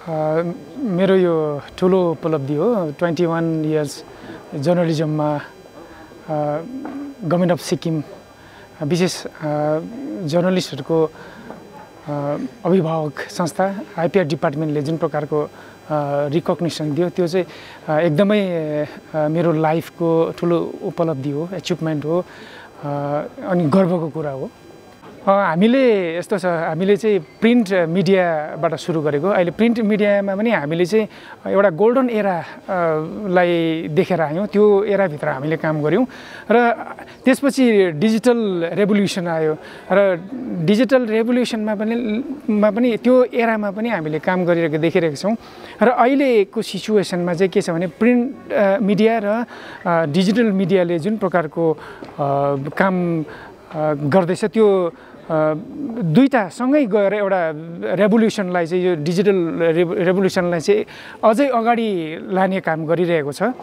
मेरो यो ठुलो उपलब्धि हो 21 इयर्स जर्नलिजममा गभर्नमेन्ट अफ सिक्किम विशेष जर्नलिस्टहरूको अभिभावक संस्था आइपिआर डिपार्टमेन्टले जुन प्रकारको रिकग्निसन दियो त्यो चाहिँ एकदमै मेरो लाइफको ठुलो उपलब्धि हो, एचिभमेन्ट हो अनि गर्वको कुरा हो। हामीले यस्तो छ, हामीले चाहिँ प्रिन्ट मिडियाबाट सुरु गरेको। अहिले प्रिन्ट मिडियामा पनि हामीले चाहिँ एउटा गोल्डन एरालाई देखेर आयौँ, त्यो एराभित्र हामीले काम गऱ्यौँ र त्यसपछि डिजिटल रेभोल्युसन आयो र डिजिटल रेभोल्युसनमा पनि त्यो एरामा पनि हामीले काम गरिरहेको देखिरहेका छौँ। र अहिलेको सिचुएसनमा चाहिँ के छ भने प्रिन्ट मिडिया र डिजिटल मिडियाले जुन प्रकारको काम गर्दैछ त्यो दुईटा सँगै गएर एउटा रेभोल्युसनलाई चाहिँ यो डिजिटल रेभोल्युसनलाई चाहिँ अझै अगाडि लाने काम गरिरहेको छ।